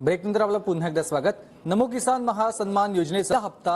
ब्रेकनंतर आपलं पुन्हा एकदा स्वागत। नमो किसान महासन्मान योजनेचा हप्ता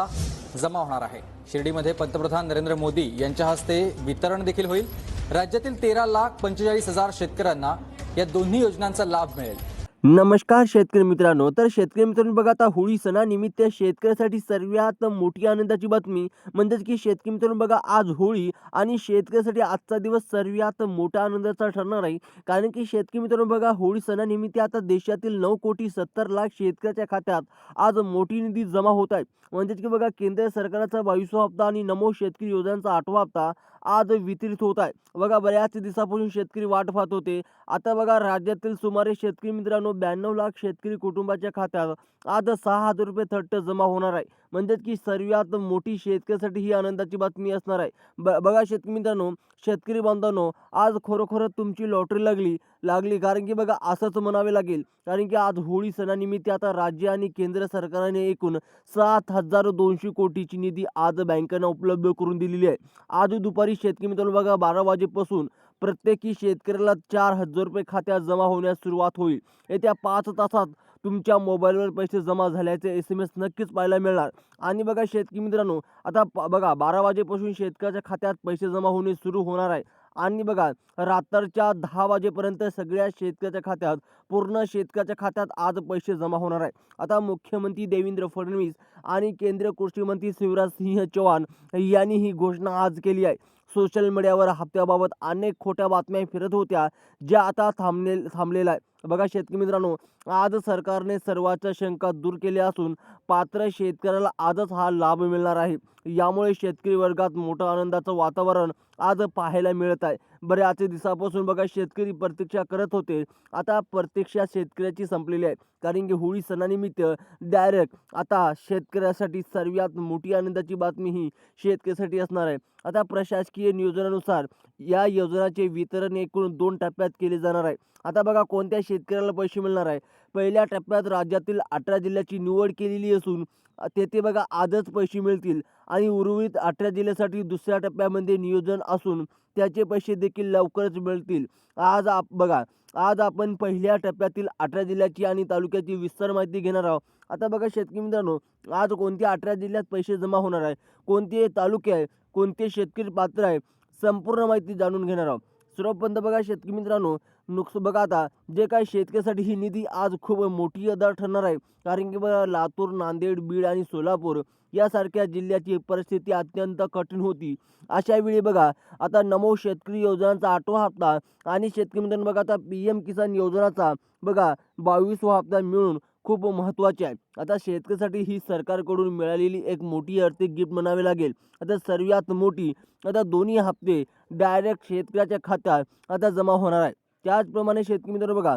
जमा होणार आहे। शिर्डीमध्ये पंतप्रधान नरेंद्र मोदी यांच्या हस्ते वितरण देखील होईल। राज्यातील 13,45,000 शेतकऱ्यांना या दोन्ही योजनांचा लाभ मिळेल। नमस्कार शेतकरी मित्रांनो, तर शेतकरी मित्रांनो बघा, आता होळी सणानिमित्त शेतकऱ्यासाठी सर्वात मोठी आनंदाची बातमी म्हणजेच की शेतकरी मित्रांनो बघा, आज होळी आणि शेतकऱ्यासाठी आजचा दिवस सर्वात मोठा आनंदाचा ठरणार आहे। कारण की शेतकरी मित्रांनो बघा, होळी सणानिमित्त आता देशातील 9,70,00,000 शेतकऱ्याच्या खात्यात आज मोठी निधी जमा होत आहे। म्हणजेच की बघा, केंद्र सरकारचा 22वा हप्ता आणि नमो शेतकरी योजनेचा 8वा हप्ता आज वितरित होत आहे। बघा, बऱ्याच दिवसापासून शेतकरी वाट पाहत होते। आता बघा, राज्यातील सुमारे शेतकरी मित्रांनो 92 लाख शेतकरी कुटुंबाच्या खात्यात आज 6,000 रुपये थट्ट जमा होणार आहे। म्हणजेच की सर्वात मोठी शेतकऱ्यासाठी ही आनंदाची बातमी असणार आहे। बघा शेतकरी मित्रांनो, शेतकरी बांधवांनो, आज खरोखरच तुमची लॉटरी लागली कारण की बघा, असंच म्हणावे लागेल। कारण की आज होळी सणानिमित्त आता राज्य आणि केंद्र सरकारने एकूण 7,200 कोटीची निधी आज बँकांना उपलब्ध करून दिलेली आहे। आज दुपारी शेतकरी मित्रांनो बघा, 12 वाजेपासून प्रत्येकी शेतकऱ्याला 4,000 रुपये खात्यात जमा होण्यास सुरुवात होईल। येत्या 5 तासात तुमच्या मोबाईलवर पैसे जमा झाल्याचे SMS नक्कीच पाहायला मिळणार। आणि बघा शेतकरी मित्रांनो, आता बघा 12 वाजेपासून शेतकऱ्याच्या खात्यात पैसे जमा होणे सुरू होणार आहे। आणि बघा, रात्रीच्या 10 वाजेपर्यंत सगळ्या शेतकऱ्याच्या खात्यात पूर्ण शेतकऱ्याच्या खात्यात आज पैसे जमा होणार आहे। आता मुख्यमंत्री देवेंद्र फडणवीस आणि केंद्रीय कृषी मंत्री शिवराज सिंह चौहान यांनी ही घोषणा आज केली आहे। सोशल मीडियावर हप्त्याबाबत अनेक खोट्या बातम्या फिरत होत्या, ज्या आता थांबलेल्या आहेत। बघा शेतकरी मित्रांनो, आज सरकारने सर्वांच्या शंका दूर केल्या असून पात्र शेतकऱ्याला आजच हा लाभ मिळणार आहे। यामुळे शेतकरी वर्गात मोठं आनंदाचं वातावरण आज पाहायला मिळत आहे। बऱ्याच दिवसापासून बघा, शेतकरी प्रतीक्षा करत होते। आता प्रतीक्षा शेतकऱ्याची संपलेली आहे। कारण की होळी सणानिमित्त डायरेक्ट आता शेतकऱ्यासाठी सर्वात मोठी आनंदाची बातमी ही शेतकऱ्यासाठी असणार आहे। आता प्रशासकीय नियोजनानुसार या योजनाचे वितरण एकूण 2 टप्प्यात केले जाणार आहे। आता बघा, कोणत्या शेतकऱ्याला पैसे मिळणार आहे। पहिल्या टप्प्यात राज्यातील 18 जिल्ह्याची निवड केलेली असून तेथे बघा आजच पैसे मिळतील आणि उर्वरित 18 जिल्ह्यासाठी दुसऱ्या टप्प्यामध्ये नियोजन असून त्याचे पैसे देखील लवकरच मिळतील। आज आपण पहिल्या टप्प्यातील 18 जिल्ह्याची आणि तालुक्याची विस्तार माहिती घेणार आहोत। आता बघा शेतकरी मित्रांनो, आज कोणत्या 18 जिल्ह्यात पैसे जमा होणार आहे, कोणते तालुके आहे, कोणते शेतकरी पात्र आहे, संपूर्ण माहिती जाणून घेणार आहोत। सर्वप्रथम बघा शेतकरी मित्रांनो, बघा, आता जे काही शेतकऱ्यासाठी ही निधी आज खूप मोठी आधार ठरणार आहे। कारण की बघा, लातूर, नांदेड, बीड आणि सोलापूर यासारख्या जिल्ह्याची परिस्थिती अत्यंत कठीण होती। अशा वेळी बघा, आता नमो शेतकरी योजनांचा 8वा हप्ता आणि शेतकरी मित्रांनो बघा, आता PM किसान योजनाचा बघा 22वा हप्ता मिळून खूप महत्त्वाचे आहे। आता शेतकऱ्यासाठी ही सरकारकडून मिळालेली एक मोठी आर्थिक गिफ्ट म्हणावी लागेल। आता सर्वात मोठी, आता दोन्ही हप्ते डायरेक्ट शेतकऱ्याच्या खात्यात आता जमा होणार आहे। त्याचप्रमाणे शेतकरी मित्रांनो बघा,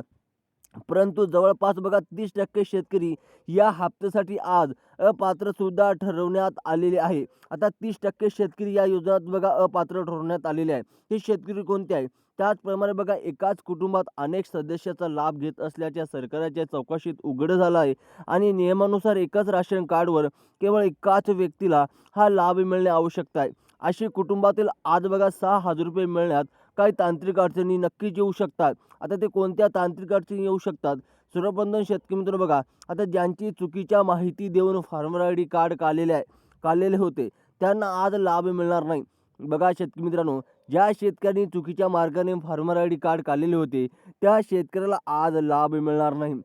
परंतु जवळपास बघा 30% शेतकरी या हप्त्यासाठी आज अपात्र सुद्धा ठरवण्यात आलेले आहे। आता 30% शेतकरी या योजनेत बघा अपात्र ठरवण्यात आलेले आहे। हे शेतकरी कोणते आहे? त्याचप्रमाणे बघा, एकाच कुटुंबात अनेक सदस्याचा लाभ घेत असल्याच्या सरकारच्या चौकशीत उघड झालं आहे। आणि नियमानुसार एकाच राशन कार्डवर केवळ एकाच व्यक्तीला हा लाभ मिळणे आवश्यक आहे। अशी कुटुंबातील आज बघा 6,000 रुपये मिळण्यात काही तांत्रिक अडचणी नक्कीच येऊ शकतात। आता ते कोणत्या तांत्रिक अडचणी येऊ शकतात? सर्वप्रथम शेतकरी मित्रांनो बघा, आता ज्यांची चुकीच्या माहिती देऊन फार्मर ID कार्ड काढलेले होते त्यांना आज लाभ मिळणार नाही। बघा शेतकरी मित्रांनो, ज्या शेतकऱ्यांनी चुकीच्या मार्गाने फार्मर ID कार्ड काढलेले होते त्या शेतकऱ्याला आज लाभ मिळणार नाही।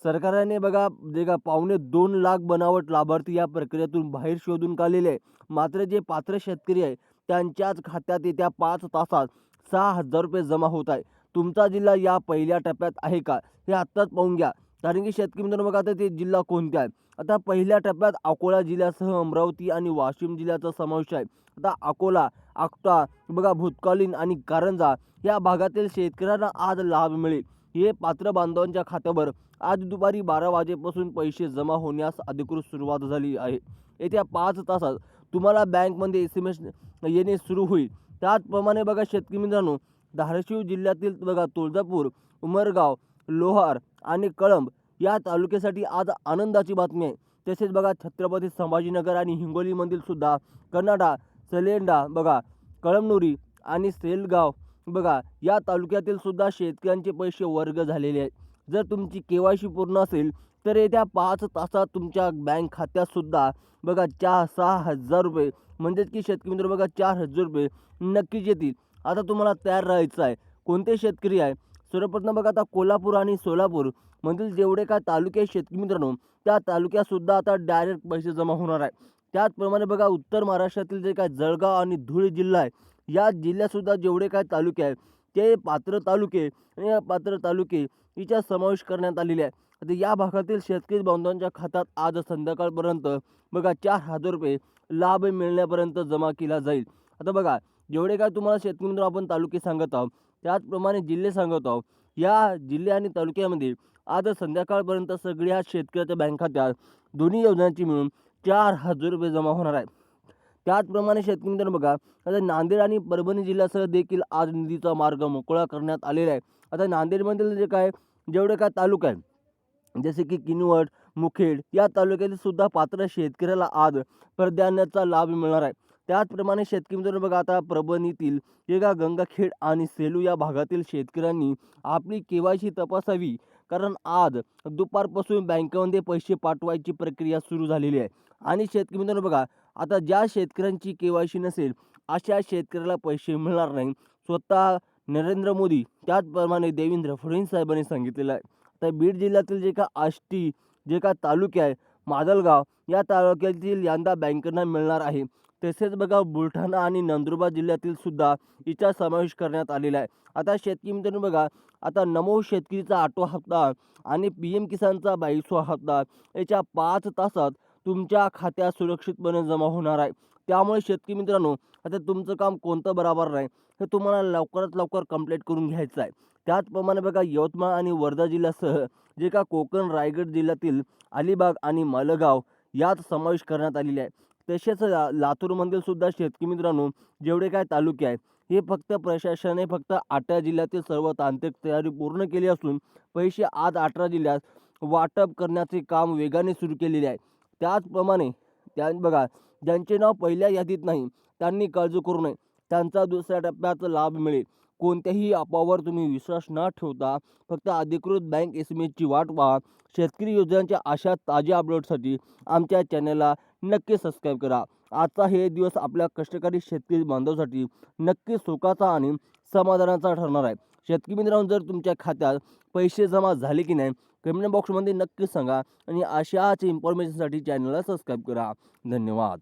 सरकारने बघा पावणे 2 लाख बनावट लाभार्थी या प्रक्रियेतून बाहेर शोधून काढलेले आहे। मात्र जे पात्र शेतकरी आहे त्यांच्याच खात्यात येत्या 5 तासात 6,000 रुपये जमा होत आहे। तुमचा जिल्हा या पहिल्या टप्प्यात आहे का हे आत्ताच पाहून घ्या। कारण की शेतकरी मित्रांनो बघा, आता ते जिल्हा कोणते आहे? आता पहिल्या टप्प्यात अकोला जिल्ह्यासह अमरावती आणि वाशिम जिल्ह्याचा समावेश आहे। आता अकोला, आष्टा बघा, भूतकालीन आणि कारंजा या भागातील शेतकऱ्यांना आज लाभ मिळेल। हे पात्र बांधवांच्या खात्यावर आज दुपारी 12 वाजेपासून पैसे जमा होण्यास अधिकृत सुरुवात झाली आहे। येत्या 5 तासात तुम्हाला बँकमध्ये SMS येणे सुरू होईल। त्याचप्रमाणे बघा शेतकरी मित्रांनो, धाराशिव जिल्ह्यातील बघा तुळजापूर, उमरगाव, लोहार आणि कळंब या तालुक्यासाठी आज आनंदाची बातमी आहे। तसेच बघा, छत्रपती संभाजीनगर आणि हिंगोलीमधील सुद्धा कन्नडा, सलेंडा बघा, कळमनुरी आणि सेलगाव बघा या तालुक्यातील सुद्धा शेतकऱ्यांचे पैसे वर्ग झालेले आहेत। जर तुमची KYC पूर्ण असेल तर येत्या 5 तासात तुमच्या बँक खात्यात सुद्धा बघा 6,000 रुपये म्हणजेच की शेतकरी मित्र बघा 4,000 रुपये नक्कीच येतील. आता तुम्हाला तयार राहायचं आहे. कोणते शेतकरी आहे? सर्वप्रथम बघा आता कोल्हापूर आणि सोलापूर मधील जेवढे काय तालुके आहेत शेतकरी मित्रांनो, त्या तालुक्यात सुद्धा आता डायरेक्ट पैसे जमा होणार आहे. त्याचप्रमाणे बघा उत्तर महाराष्ट्रातील जे काय जळगाव आणि धुळे जिल्हा आहे, या जिल्ह्यात सुद्धा जेवढे काय तालुके आहेत ते पात्र तालुके आणि या पात्र तालुके हिचा समावेश करण्यात आलेले आहे. आता या भागातील शेतकरी बांधवांच्या खात्यात आज संध्याकाळपर्यंत बघा 4,000 रुपये लाभ मिळण्यापर्यंत जमा केला जाईल. आता बघा जेवढे काय तुम्हाला शेतकरी मित्र आपण तालुके सांगत आहोत त्याचप्रमाणे जिल्हे सांगत आहोत. या जिल्हे आणि तालुक्यामध्ये आज संध्याकाळपर्यंत सगळ्या शेतकऱ्याच्या बँक खात्यात दोन्ही योजनांची मिळून 4,000 रुपये जमा होणार आहे. त्याचप्रमाणे शेतकरी मित्रांनो बघा आता नांदेड आणि परभणी जिल्ह्यासह देखील आज निधीचा मार्ग मोकळा करण्यात आलेला आहे. आता नांदेडमधील जे काय जेवढे काय तालुका आहे जसे की किनवट, मुखेड या तालुक्यातील सुद्धा पात्र शेतकऱ्याला आज परधान्याचा लाभ मिळणार आहे. त्याचप्रमाणे शेतकरी मित्रांनो बघा आता परभणीतील जे का गंगाखेड आणि सेलू या भागातील शेतकऱ्यांनी आपली KYC तपासावी, कारण आज दुपारपासून बँकेमध्ये पैसे पाठवायची प्रक्रिया सुरू झालेली आहे. आणि शेतकरी मित्रांनो बघा आता ज्या शेतकऱ्यांची KYC नसेल अशा शेतकऱ्याला पैसे मिळणार नाही. स्वतः नरेंद्र मोदी त्याचप्रमाणे देवेंद्र फडणवीस साहेबांनी सांगितलेलं आहे. तर बीड जिल्ह्यातील जे का आष्टी जे का तालुके आहे माजलगाव या तालुक्यातील यंदा बँकांना मिळणार आहे. तसेच बघा बुलढाणा आणि नंदुरबार जिल्ह्यातील सुद्धा हिचा समावेश करण्यात आलेला आहे. आता शेतकरी मित्रांनो बघा आता नमो शेतकरीचा 8वा हप्ता आणि PM किसानचा 22वा हप्ता याच्या 5 तासात तुमच्या खात्यात सुरक्षितपणे जमा होणार आहे. त्यामुळे शेतकरी मित्रांनो आता तुमचं काम कोणतं बरोबर नाही हे तुम्हाला लवकरात लवकर कंप्लीट करून घ्यायचं आहे. त्याचप्रमाणे बघा यवतमाळ आणि वर्धा जिल्ह्यासह जे का कोकण रायगड जिल्ह्यातील अलिबाग आणि मालेगाव यात समावेश करण्यात आलेले आहे. तसेच लातूरमधील सुद्धा शेतकरी मित्रांनो जेवढे काय तालुके आहेत हे फक्त प्रशासनाने फक्त 18 जिल्ह्यातील सर्व तांत्रिक तयारी पूर्ण केली असून पैसे आज 18 जिल्ह्यात वाटप करण्याचे काम वेगाने सुरू केलेले आहे. त्याचप्रमाणे बघा ज्यांचे नाव पहिल्या यादीत नाही त्यांनी काळजी करू नये, त्यांचा दुसऱ्या टप्प्याचा लाभ मिळेल. कोणत्याही अफवावर तुम्ही विश्वास न ठेवता फक्त अधिकृत बँक SMS ची वाट पहा. शेतकरी योजनांच्या अशा ताज्या अपडेटसाठी आमच्या चॅनलला नक्की सबस्क्राईब करा. आजचा हे दिवस आपल्या कष्टकरी शेतकरी बांधवांसाठी नक्की सुखाचा आणि समाधानाचा ठरणार आहे. शेतकरी मित्रांनो जर तुमच्या खात्यात पैसे जमा झाले की नाही कमेंट बॉक्समध्ये नक्की सांगा आणि अशाच इन्फॉर्मेशनसाठी चॅनलला सबस्क्राईब करा. धन्यवाद.